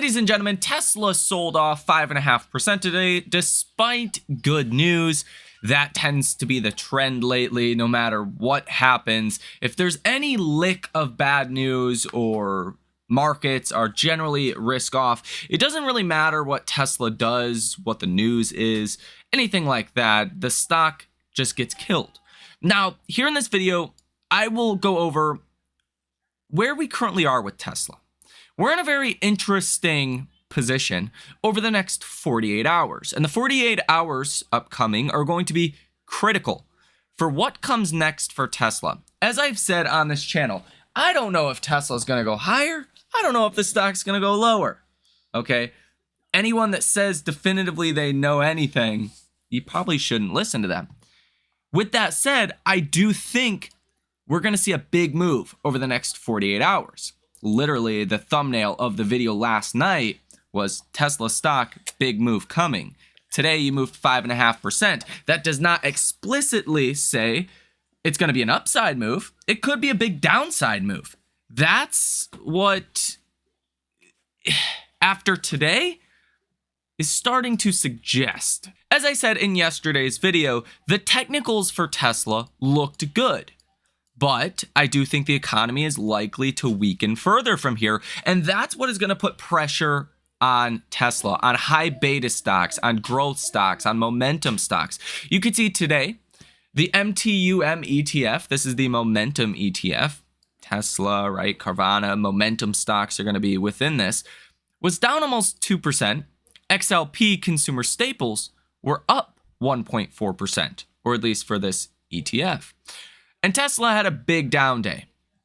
Ladies and gentlemen, Tesla sold off 5.5% today, despite good news. That tends to be the trend lately, no matter what happens. If there's any lick of bad news or markets are generally risk off, it doesn't really matter what Tesla does, what the news is, anything like that. The stock just gets killed. Now, here in this video, I will go over where we currently are with Tesla. We're in a very interesting position over the next 48 hours. And the 48 hours upcoming are going to be critical for what comes next for Tesla. As I've said on this channel, I don't know if Tesla's going to go higher. I don't know if the stock's going to go lower. Okay? Anyone that says definitively they know anything, you probably shouldn't listen to them. With that said, I do think we're going to see a big move over the next 48 hours. Literally, the thumbnail of the video last night was Tesla stock, big move coming. Today, you moved 5.5%. That does not explicitly say it's going to be an upside move. It could be a big downside move. That's what, after today, is starting to suggest. As I said in yesterday's video, the technicals for Tesla looked good. But I do think the economy is likely to weaken further from here. And that's what is going to put pressure on Tesla, on high beta stocks, on growth stocks, on momentum stocks. You could see today, the MTUM ETF, this is the momentum ETF, Tesla, right, Carvana, momentum stocks are going to be within this, was down almost 2%. XLP consumer staples were up 1.4%, or at least for this ETF. And Tesla had a big down day.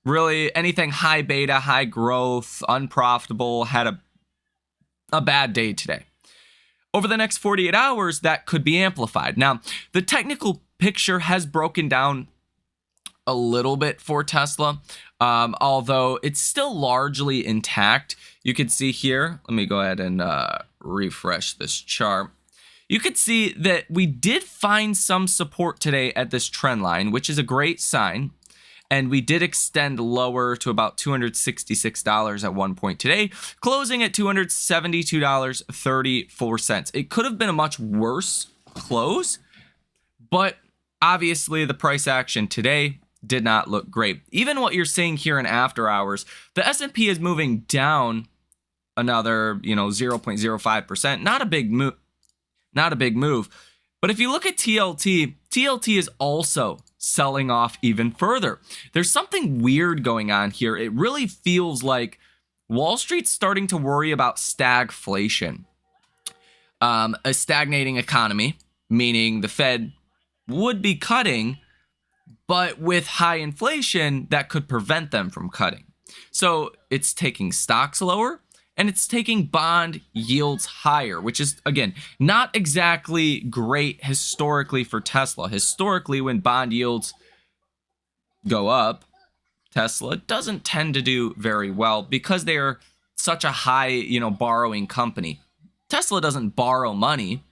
Really, anything high beta, high growth, unprofitable, had a bad day today. Over the next 48 hours, that could be amplified. Now, the technical picture has broken down a little bit for Tesla, although it's still largely intact. You can see here, let me go ahead and refresh this chart. You could see that we did find some support today at this trend line, which is a great sign. And we did extend lower to about $266 at one point today, closing at $272.34. It could have been a much worse close, but obviously the price action today did not look great. Even what you're seeing here in after hours, the S&P is moving down another, 0.05%. Not a big move. Not a big move. But if you look at TLT is also selling off even further. There's something weird going on here. It really feels like Wall Street's starting to worry about stagflation. A stagnating economy, meaning the Fed would be cutting, but with high inflation, that could prevent them from cutting. So it's taking stocks lower, and it's taking bond yields higher, which is, again, not exactly great historically for Tesla. Historically, when bond yields go up, Tesla doesn't tend to do very well because they are such a high, borrowing company. Tesla doesn't borrow money,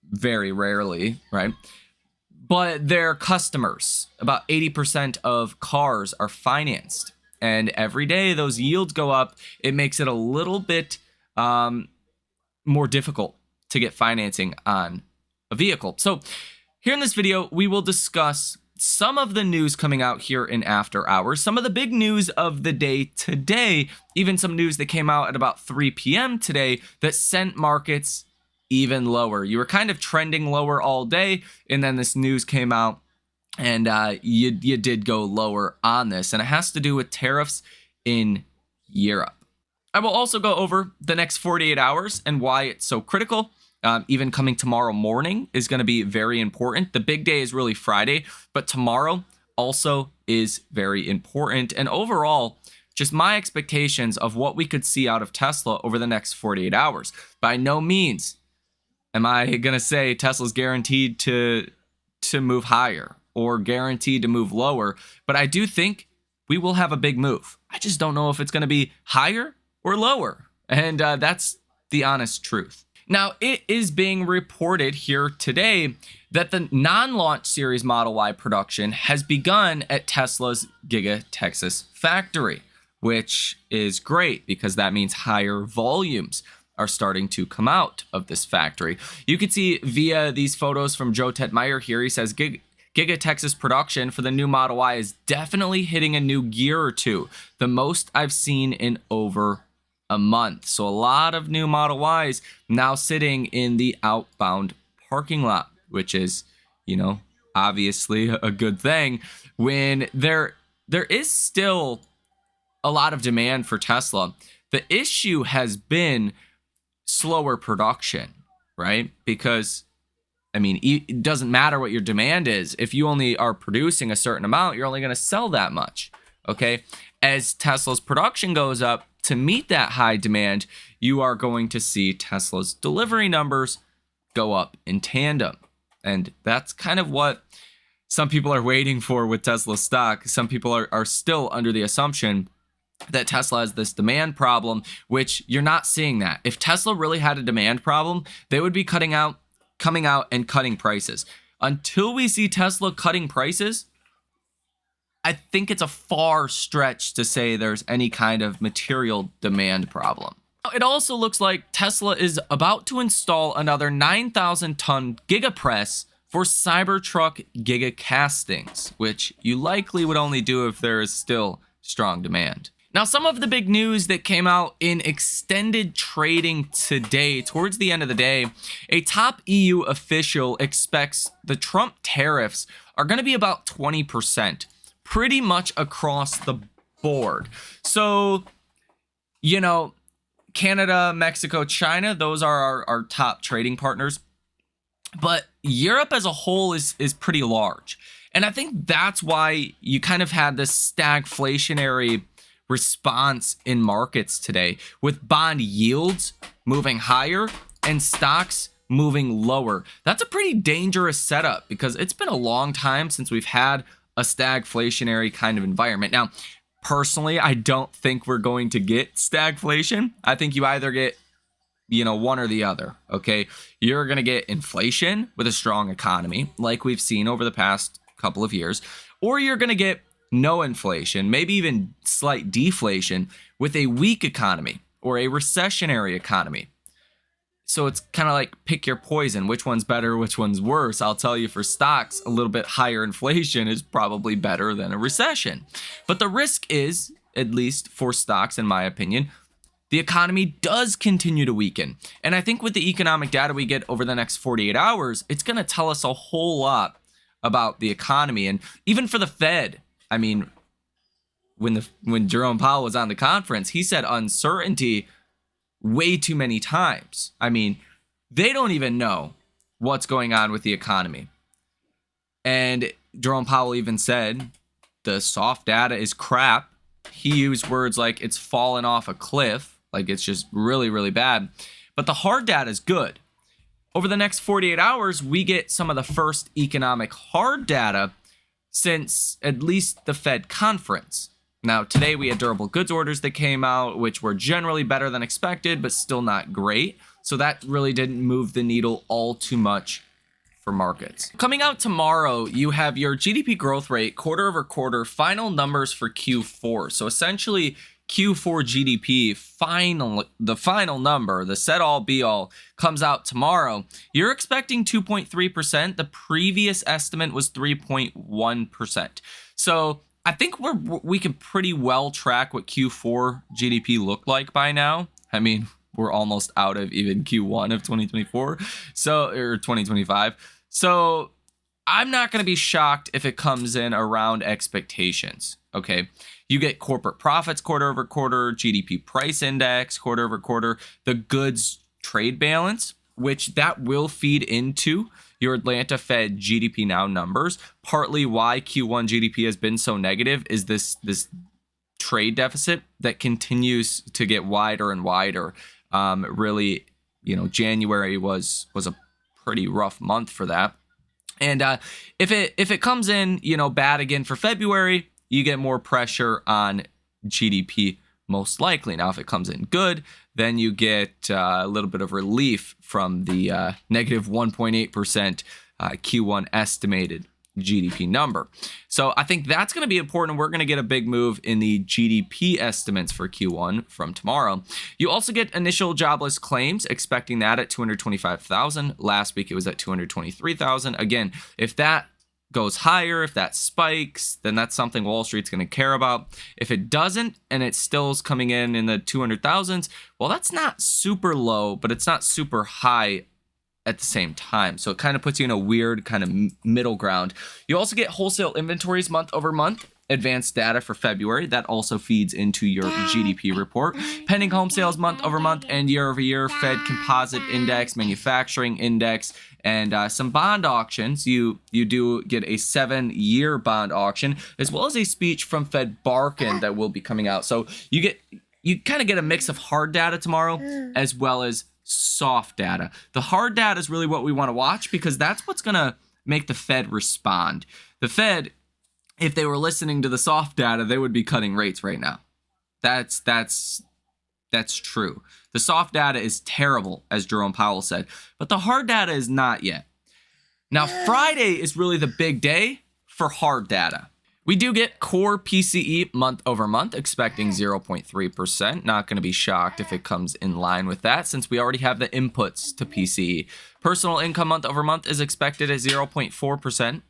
very rarely, right? But their customers, about 80% of cars are financed. And every day those yields go up, it makes it a little bit more difficult to get financing on a vehicle. So here in this video, we will discuss some of the news coming out here in after hours, some of the big news of the day today, even some news that came out at about 3 p.m. today that sent markets even lower. You were kind of trending lower all day, and then this news came out. And you did go lower on this, and it has to do with tariffs in Europe. I will also go over the next 48 hours and why it's so critical. Even coming tomorrow morning is going to be very important. The big day is really Friday, but tomorrow also is very important. And overall, just my expectations of what we could see out of Tesla over the next 48 hours. By no means am I going to say Tesla's guaranteed to move higher or guaranteed to move lower, but I do think we will have a big move. I just don't know if it's going to be higher or lower, and that's the honest truth. Now, it is being reported here today that the non-launch series Model Y production has begun at Tesla's Giga Texas factory, which is great because that means higher volumes are starting to come out of this factory. You can see via these photos from Joe Tetmeyer here, he says Giga Texas production for the new Model Y is definitely hitting a new gear or two, the most I've seen in over a month. So a lot of new Model Ys now sitting in the outbound parking lot, which is, obviously a good thing when there is still a lot of demand for Tesla. The issue has been slower production, right? Because it doesn't matter what your demand is. If you only are producing a certain amount, you're only going to sell that much. Okay. As Tesla's production goes up to meet that high demand, you are going to see Tesla's delivery numbers go up in tandem. And that's kind of what some people are waiting for with Tesla stock. Some people are still under the assumption that Tesla has this demand problem, which you're not seeing that. If Tesla really had a demand problem, they would be coming out and cutting prices. Until we see Tesla cutting prices, I think it's a far stretch to say there's any kind of material demand problem. It also looks like Tesla is about to install another 9,000-ton gigapress for Cybertruck giga castings, which you likely would only do if there is still strong demand. Now, some of the big news that came out in extended trading today, towards the end of the day, a top EU official expects the Trump tariffs are going to be about 20%, pretty much across the board. So, Canada, Mexico, China, those are our top trading partners. But Europe as a whole is pretty large. And I think that's why you kind of had this stagflationary response in markets today, with bond yields moving higher and stocks moving lower. That's a pretty dangerous setup because it's been a long time since we've had a stagflationary kind of environment. Now, personally, I don't think we're going to get stagflation. I think you either get one or the other, okay? You're going to get inflation with a strong economy, like we've seen over the past couple of years, or you're going to get no inflation, maybe even slight deflation with a weak economy or a recessionary economy. So it's kind of like pick your poison. Which one's better, which one's worse? I'll tell you, for stocks, a little bit higher inflation is probably better than a recession. But the risk is, at least for stocks, in my opinion, the economy does continue to weaken. And I think with the economic data we get over the next 48 hours, it's going to tell us a whole lot about the economy. And even for the Fed, when Jerome Powell was on the conference, he said uncertainty way too many times. They don't even know what's going on with the economy. And Jerome Powell even said the soft data is crap. He used words like it's fallen off a cliff, like it's just really, really bad. But the hard data is good. Over the next 48 hours, we get some of the first economic hard data since at least the Fed conference. Now, today we had durable goods orders that came out, which were generally better than expected, but still not great. So that really didn't move the needle all too much for markets. Coming out tomorrow, you have your GDP growth rate, quarter over quarter, final numbers for Q4. So essentially, Q4 GDP, the final number, the set all be all, comes out tomorrow. You're expecting 2.3%. The previous estimate was 3.1%. So I think we can pretty well track what Q4 GDP looked like by now. We're almost out of even Q1 of 2024, or 2025. So I'm not going to be shocked if it comes in around expectations. Okay. You get corporate profits quarter over quarter, GDP price index quarter over quarter, the goods trade balance, which that will feed into your Atlanta Fed GDP now numbers. Partly why Q1 GDP has been so negative is this trade deficit that continues to get wider and wider. Really, January was a pretty rough month for that. And if it comes in, bad again for February, you get more pressure on GDP most likely. Now, if it comes in good, then you get a little bit of relief from the negative 1.8% Q1 estimated GDP number. So I think that's going to be important. We're going to get a big move in the GDP estimates for Q1 from tomorrow. You also get initial jobless claims, expecting that at 225,000. Last week it was at 223,000. Again, if that goes higher, if that spikes, then that's something Wall Street's going to care about. If it doesn't and it still is coming in the 200,000s, well, that's not super low, but it's not super high at the same time. So it kind of puts you in a weird kind of middle ground. You also get wholesale inventories month over month, advanced data for February. That also feeds into your GDP report. Pending home sales month over month and year over year, Fed composite index, manufacturing index, and some bond auctions. You do get a 7-year bond auction, as well as a speech from Fed Barkin that will be coming out. So you kind of get a mix of hard data tomorrow, as well as soft data. The hard data is really what we want to watch, because that's what's going to make the Fed respond. The Fed, if they were listening to the soft data, they would be cutting rates right now. That's true. The soft data is terrible, as Jerome Powell said, but the hard data is not yet. Now, Friday is really the big day for hard data. We do get core PCE month over month, expecting 0.3%. Not going to be shocked if it comes in line with that, since we already have the inputs to PCE. Personal income month over month is expected at 0.4%.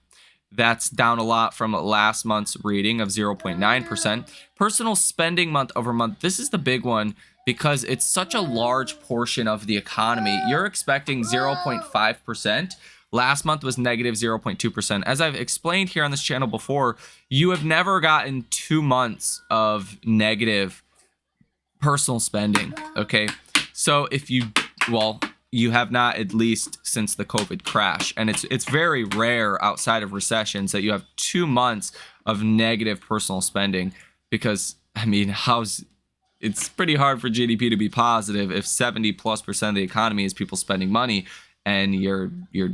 That's down a lot from last month's reading of 0.9%. Personal spending month over month, this is the big one because it's such a large portion of the economy. You're expecting 0.5%. Last month was negative 0.2%. As I've explained here on this channel before, you have never gotten 2 months of negative personal spending, okay? So if you, well, you have not, at least since the COVID crash. And it's very rare outside of recessions that you have 2 months of negative personal spending, because, I mean, it's pretty hard for GDP to be positive if 70+% of the economy is people spending money and you're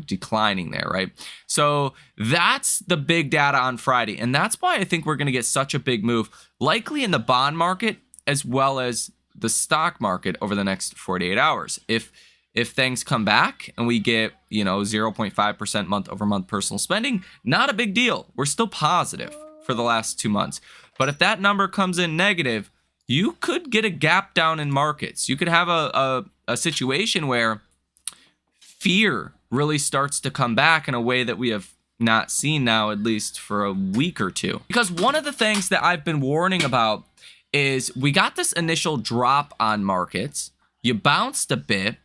declining there, right? So that's the big data on Friday. And that's why I think we're going to get such a big move, likely in the bond market as well as the stock market over the next 48 hours. If things come back and we get, 0.5% month over month personal spending, not a big deal. We're still positive for the last 2 months. But if that number comes in negative, you could get a gap down in markets. You could have a situation where fear really starts to come back in a way that we have not seen now, at least for a week or two. Because one of the things that I've been warning about is we got this initial drop on markets. You bounced a bit,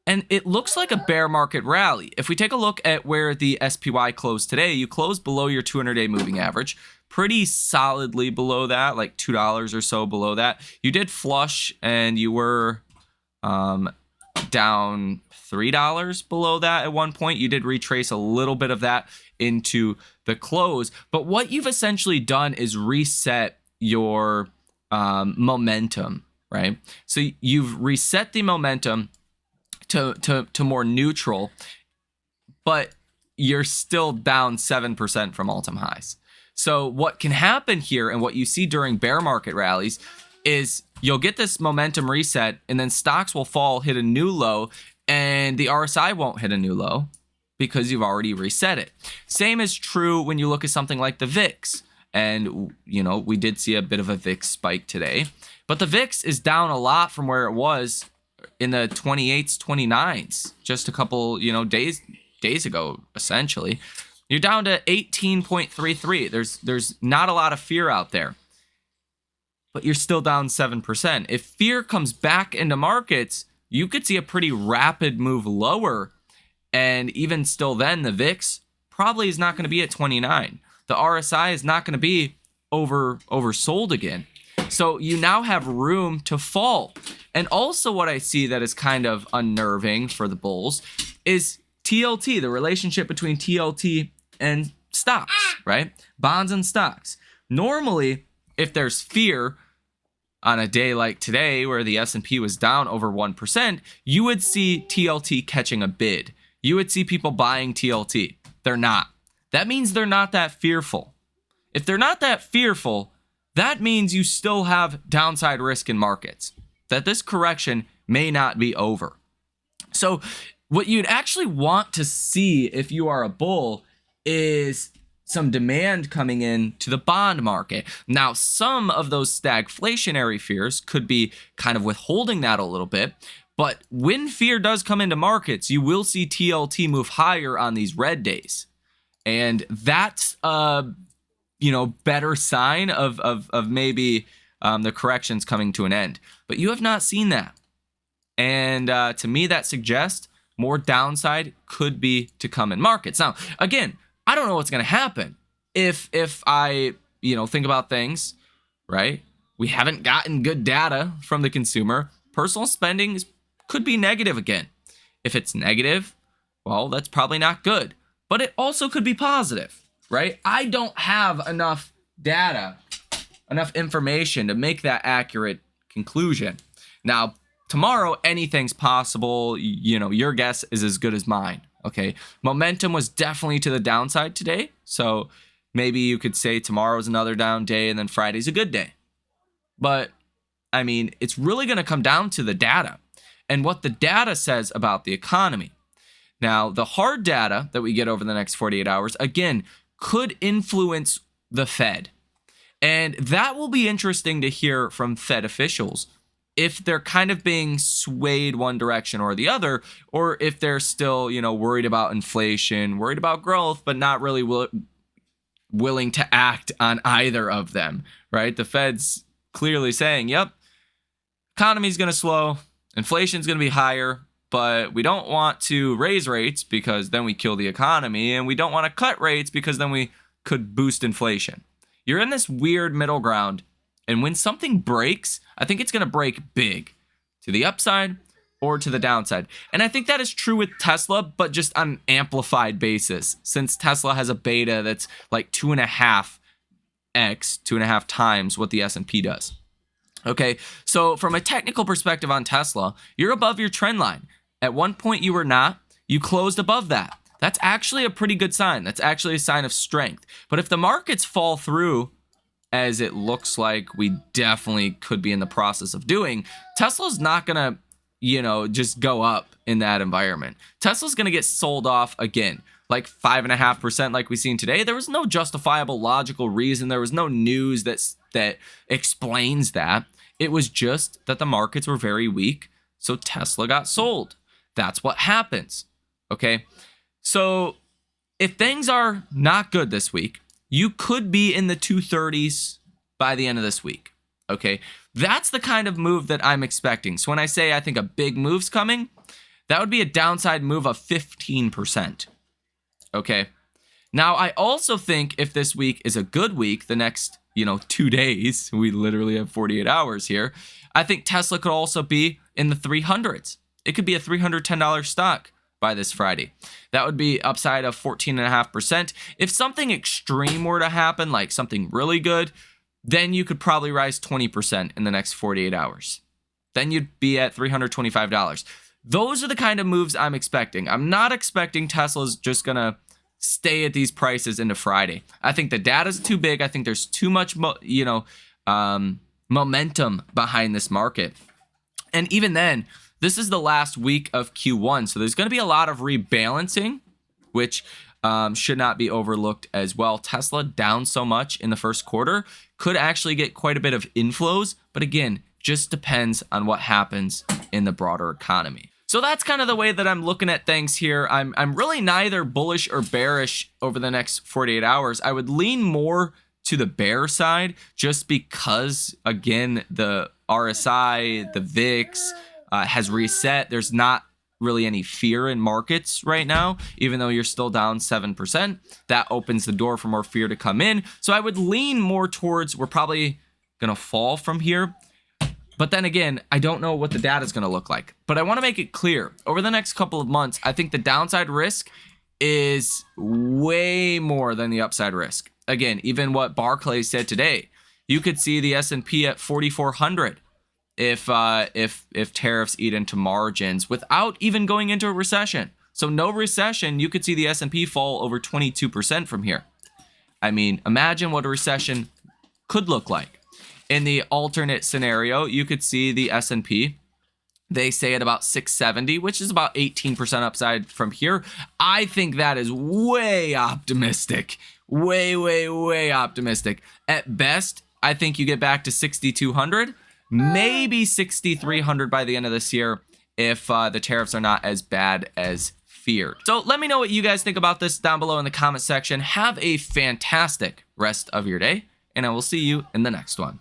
and it looks like a bear market rally. If we take a look at where the SPY closed today, you closed below your 200-day moving average, pretty solidly below that, like $2 or so below that. You did flush, and you were down $3 below that at one point. You did retrace a little bit of that into the close. But what you've essentially done is reset your momentum, right? So you've reset the momentum to more neutral, but you're still down 7% from all-time highs. So what can happen here, and what you see during bear market rallies, is you'll get this momentum reset, and then stocks will fall, hit a new low, and the RSI won't hit a new low because you've already reset it. Same is true when you look at something like the VIX. And, we did see a bit of a VIX spike today, but the VIX is down a lot from where it was in the 28s, 29s, just a couple, days ago, essentially. You're down to 18.33. There's not a lot of fear out there, but you're still down 7%. If fear comes back into markets, you could see a pretty rapid move lower. And even still then, the VIX probably is not going to be at 29. The RSI is not going to be oversold again. So you now have room to fall. And also what I see that is kind of unnerving for the bulls is TLT, the relationship between TLT and stocks, right? Bonds and stocks. Normally, if there's fear on a day like today where the S&P was down over 1%, you would see TLT catching a bid. You would see people buying TLT. They're not. That means they're not that fearful. If they're not that fearful, that means you still have downside risk in markets, that this correction may not be over. So what you'd actually want to see if you are a bull is some demand coming in to the bond market. Now, some of those stagflationary fears could be kind of withholding that a little bit. But when fear does come into markets, you will see TLT move higher on these red days. And that's better sign of maybe the corrections coming to an end. But you have not seen that. And to me, that suggests more downside could be to come in markets. Now, again, I don't know what's going to happen if I, think about things, right? We haven't gotten good data from the consumer. Personal spending could be negative again. If it's negative, well, that's probably not good. But it also could be positive, right? I don't have enough data, enough information to make that accurate conclusion. Now, tomorrow, anything's possible. Your guess is as good as mine. Okay, momentum was definitely to the downside today. So maybe you could say tomorrow's another down day and then Friday's a good day. But I mean, it's really going to come down to the data and what the data says about the economy. Now, the hard data that we get over the next 48 hours, again, could influence the Fed. And that will be interesting to hear from Fed officials, if they're kind of being swayed one direction or the other, or if they're still, worried about inflation, worried about growth, but not really willing to act on either of them, right? The Fed's clearly saying, yep, economy's going to slow, inflation's going to be higher, but we don't want to raise rates because then we kill the economy, and we don't want to cut rates because then we could boost inflation. You're in this weird middle ground. And when something breaks, I think it's going to break big to the upside or to the downside. And I think that is true with Tesla, but just on an amplified basis, since Tesla has a beta that's like 2.5 times what the S&P does. Okay, so from a technical perspective on Tesla, you're above your trend line. At one point you were not. You closed above that. That's actually a pretty good sign. That's actually a sign of strength. But if the markets fall through, as it looks like we definitely could be in the process of doing, Tesla's not going to, just go up in that environment. Tesla's going to get sold off again, like 5.5% like we've seen today. There was no justifiable logical reason. There was no news that explains that. It was just that the markets were very weak, so Tesla got sold. That's what happens, okay? So if things are not good this week, you could be in the 230s by the end of this week, okay? That's the kind of move that I'm expecting. So when I say I think a big move's coming, that would be a downside move of 15%, okay? Now, I also think if this week is a good week, the next, 2 days, we literally have 48 hours here, I think Tesla could also be in the 300s. It could be a $310 stock by this Friday. That would be upside of 14.5%. If something extreme were to happen, like something really good, then you could probably rise 20% in the next 48 hours. Then you'd be at $325. Those are the kind of moves I'm expecting. I'm not expecting Tesla's just going to stay at these prices into Friday. I think the data's too big. I think there's too much, momentum behind this market. And even then, this is the last week of Q1, so there's going to be a lot of rebalancing, which should not be overlooked as well. Tesla down so much in the first quarter could actually get quite a bit of inflows, but again, just depends on what happens in the broader economy. So that's kind of the way that I'm looking at things here. I'm really neither bullish or bearish over the next 48 hours. I would lean more to the bear side just because, again, the RSI, the VIX, has reset. There's not really any fear in markets right now, even though you're still down 7%. That opens the door for more fear to come in. So I would lean more towards we're probably going to fall from here. But then again, I don't know what the data is going to look like. But I want to make it clear, over the next couple of months, I think the downside risk is way more than the upside risk. Again, even what Barclays said today, you could see the S&P at 4,400. If tariffs eat into margins without even going into a recession. So no recession, you could see the S&P fall over 22% from here. I mean, imagine what a recession could look like. In the alternate scenario, you could see the S&P, they say at about 670, which is about 18% upside from here. I think that is way optimistic. way, way, way optimistic. At best, I think you get back to 6,200, maybe 6,300 by the end of this year if the tariffs are not as bad as feared. So let me know what you guys think about this down below in the comment section. Have a fantastic rest of your day, and I will see you in the next one.